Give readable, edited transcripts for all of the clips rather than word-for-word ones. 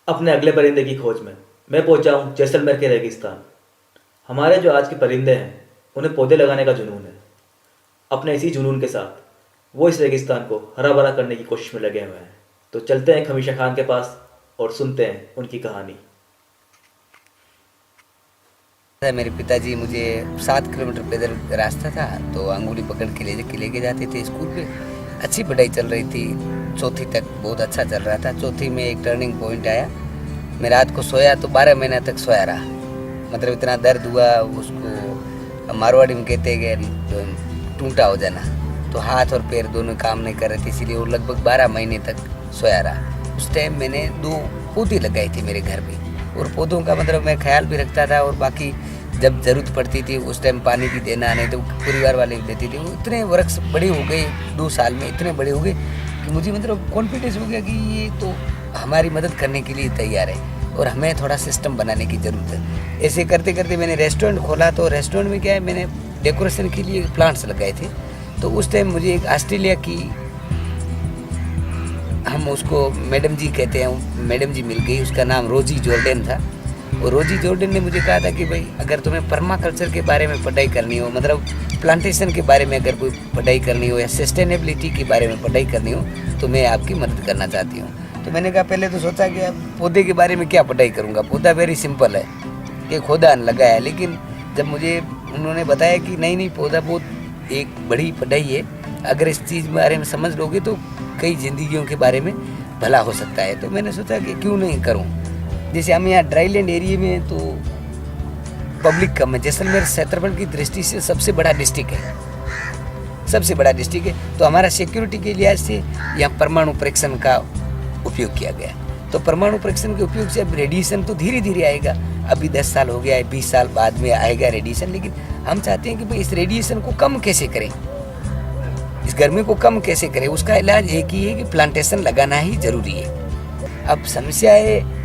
अपने अगले परिंदे की खोज में मैं पहुंचा हूं जैसलमेर के रेगिस्तान। हमारे जो आज के परिंदे हैं उन्हें पौधे लगाने का जुनून है। अपने इसी जुनून के साथ वो इस रेगिस्तान को हरा भरा करने की कोशिश में लगे हुए हैं। तो चलते हैं खमीशा खान के पास और सुनते हैं उनकी कहानी। मेरे पिताजी मुझे 7 किलोमीटर पैदल रास्ता था तो अंगुली पकड़ के लेके जाते थे स्कूल पे। अच्छी पढ़ाई चल रही थी, चौथी तक बहुत अच्छा चल रहा था। चौथी में एक टर्निंग पॉइंट आया। मैं रात को सोया तो 12 महीना तक सोया रहा। मतलब इतना दर्द हुआ, उसको मारवाड़ी में कहते हैं कि टूटा हो जाना। तो हाथ और पैर दोनों काम नहीं कर रहे थे, इसीलिए वो लगभग 12 महीने तक सोया रहा। उस टाइम मैंने 2 पौधे लगाए थे मेरे घर पे, और पौधों का मतलब मैं ख्याल भी रखता था, और बाकी जब ज़रूरत पड़ती थी उस टाइम पानी भी देना, नहीं तो परिवार वाले भी देते थे। वो इतने वृक्ष बड़े हो गए, 2 साल में इतने बड़े हो गए कि मुझे मतलब कॉन्फिडेंस हो गया कि ये तो हमारी मदद करने के लिए तैयार है और हमें थोड़ा सिस्टम बनाने की ज़रूरत है। ऐसे करते करते मैंने रेस्टोरेंट खोला। तो रेस्टोरेंट में क्या है, मैंने डेकोरेशन के लिए प्लांट्स लगाए थे। तो उस टाइम मुझे एक ऑस्ट्रेलिया की, हम उसको मैडम जी कहते हैं, मैडम जी मिल गई। उसका नाम रोजी जॉर्डन था। और रोजी जॉर्डन ने मुझे कहा था कि भाई अगर तुम्हें पर्माकल्चर के बारे में पढ़ाई करनी हो, मतलब प्लांटेशन के बारे में अगर कोई पढ़ाई करनी हो या सस्टेनेबिलिटी के बारे में पढ़ाई करनी हो तो मैं आपकी मदद करना चाहती हूँ। तो मैंने कहा, पहले तो सोचा कि अब पौधे के बारे में क्या पढ़ाई करूँगा, पौधा वेरी सिंपल है कि खोदा लगाया है। लेकिन जब मुझे उन्होंने बताया कि नहीं नहीं, पौधा बहुत एक बड़ी पढ़ाई है, अगर इस चीज़ के बारे में समझ लोगे तो कई जिंदगियों के बारे में भला हो सकता है। तो मैंने सोचा कि क्यों नहीं करूं। जैसे हम यहाँ ड्राईलैंड एरिया में तो पब्लिक कम है। जैसलमेर क्षेत्रफल की दृष्टि से सबसे बड़ा डिस्ट्रिक्ट है, सबसे बड़ा डिस्ट्रिक्ट है। तो हमारा सिक्योरिटी के लिहाज से यहाँ परमाणु परीक्षण का उपयोग किया गया। तो परमाणु परीक्षण के उपयोग से अब रेडिएशन तो धीरे धीरे आएगा। अभी 10 साल हो गया है, 20 साल बाद में आएगा रेडिएशन। लेकिन हम चाहते हैं कि भाई इस रेडिएशन को कम कैसे करें, इस गर्मी को कम कैसे करें। उसका इलाज एक ही है कि प्लांटेशन लगाना ही जरूरी है। अब समस्या है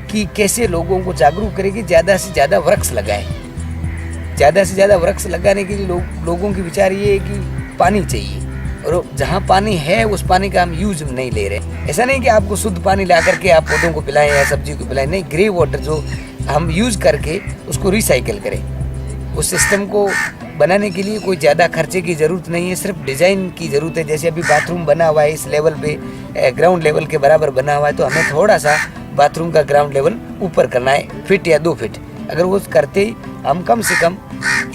कि कैसे लोगों को जागरूक करें कि ज़्यादा से ज़्यादा वृक्ष लगाएं। ज़्यादा से ज़्यादा वृक्ष लगाने के लिए लोगों की विचार ये है कि पानी चाहिए, और जहाँ पानी है उस पानी का हम यूज नहीं ले रहे। ऐसा नहीं कि आपको शुद्ध पानी ला करके आप पौधों को पिलाएं या सब्जी को पिलाएं, नहीं, ग्रे वाटर जो हम यूज करके उसको रिसाइकिल करें। उस सिस्टम को बनाने के लिए कोई ज़्यादा खर्चे की ज़रूरत नहीं है, सिर्फ डिज़ाइन की ज़रूरत है। जैसे अभी बाथरूम बना हुआ है इस लेवल पे, ग्राउंड लेवल के बराबर बना हुआ है, तो हमें थोड़ा सा बाथरूम का ग्राउंड लेवल ऊपर करना है, फीट या 2 फीट। अगर वो करते ही हम कम से कम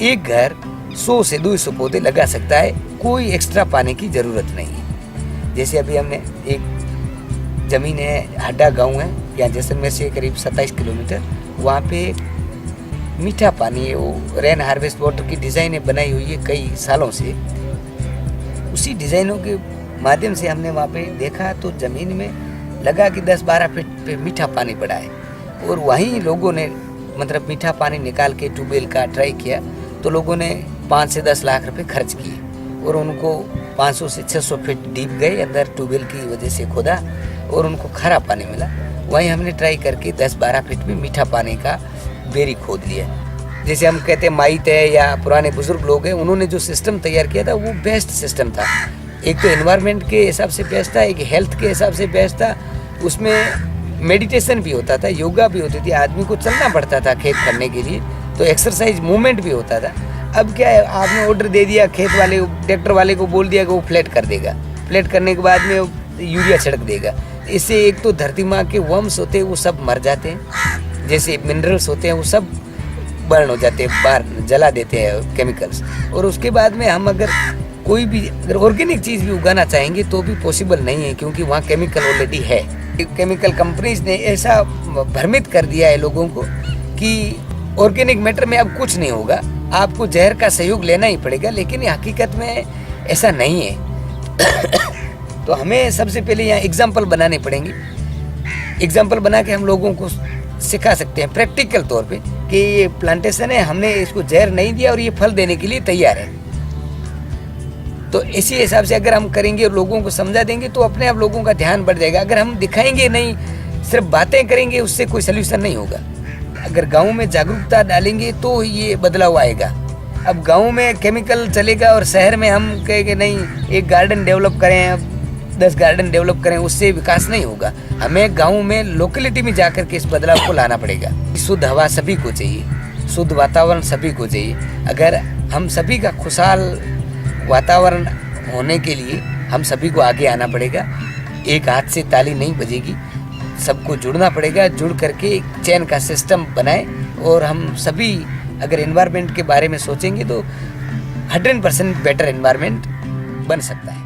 एक घर 100 से 200 पौधे लगा सकता है, कोई एक्स्ट्रा पाने की ज़रूरत नहीं है। जैसे अभी हमने एक ज़मीन है, हड्डा गाँव है यहाँ जैसलमेर से करीब 27 किलोमीटर, वहाँ पे मीठा पानी है, वो रेन हार्वेस्ट वाटर की डिज़ाइनें बनाई हुई है कई सालों से। उसी डिज़ाइनों के माध्यम से हमने वहाँ पे देखा तो ज़मीन में लगा कि 10-12 फीट पे मीठा पानी पड़ा है। और वहीं लोगों ने मतलब मीठा पानी निकाल के ट्यूबवेल का ट्राई किया, तो लोगों ने 5 से 10 लाख रुपए खर्च किए, और उनको 500 से 600 फीट डीप गए अंदर, ट्यूबवेल की वजह से खोदा, और उनको खारा पानी मिला। वहीं हमने ट्राई करके 10-12 फीट में मीठा पानी का बेरी खोद लिया। जैसे हम कहते हैं माइट है या पुराने बुजुर्ग लोग हैं, उन्होंने जो सिस्टम तैयार किया था वो बेस्ट सिस्टम था। एक तो एनवायरनमेंट के हिसाब से बेस्ट था, एक हेल्थ के हिसाब से बेस्ट था। उसमें मेडिटेशन भी होता था, योगा भी होती थी, आदमी को चलना पड़ता था खेत करने के लिए, तो एक्सरसाइज मूवमेंट भी होता था। अब क्या है, आपने ऑर्डर दे दिया खेत वाले को, ट्रैक्टर वाले को बोल दिया कि वो फ्लैट कर देगा, फ्लैट करने के बाद में यूरिया छिड़क देगा। इससे एक तो धरती माँ के वर्म्स होते हैं वो सब मर जाते हैं, जैसे मिनरल्स होते हैं वो सब बर्न हो जाते हैं, बाहर जला देते हैं केमिकल्स। और उसके बाद में हम अगर कोई भी अगर ऑर्गेनिक चीज़ भी उगाना चाहेंगे तो भी पॉसिबल नहीं है, क्योंकि वहाँ केमिकल ऑलरेडी है। केमिकल कंपनीज ने ऐसा भ्रमित कर दिया है लोगों को कि ऑर्गेनिक मैटर में अब कुछ नहीं होगा, आपको जहर का सहयोग लेना ही पड़ेगा। लेकिन ये हकीकत में ऐसा नहीं है। तो हमें सबसे पहले यहाँ एग्जाम्पल बनाने पड़ेंगे। एग्जाम्पल बना के हम लोगों को सिखा सकते हैं प्रैक्टिकल तौर पे कि ये प्लांटेशन है, हमने इसको जहर नहीं दिया और ये फल देने के लिए तैयार है। तो इसी हिसाब से अगर हम करेंगे और लोगों को समझा देंगे तो अपने आप लोगों का ध्यान बढ़ जाएगा। अगर हम दिखाएंगे नहीं, सिर्फ बातें करेंगे, उससे कोई सल्यूशन नहीं होगा। अगर गाँव में जागरूकता डालेंगे तो ये बदलाव आएगा। अब गाँव में केमिकल चलेगा और शहर में हम कहेंगे नहीं, एक गार्डन डेवलप करें, 10 गार्डन डेवलप करें उससे विकास नहीं होगा। हमें गाँव में लोकेलिटी में जाकर के इस बदलाव को लाना पड़ेगा। शुद्ध हवा सभी को चाहिए, शुद्ध वातावरण सभी को चाहिए। अगर हम सभी का खुशहाल वातावरण होने के लिए हम सभी को आगे आना पड़ेगा। एक हाथ से ताली नहीं बजेगी, सबको जुड़ना पड़ेगा। जुड़ करके एक चैन का सिस्टम बनाए और हम सभी अगर एनवायरनमेंट के बारे में सोचेंगे तो 100% बेटर एनवायरनमेंट बन सकता है।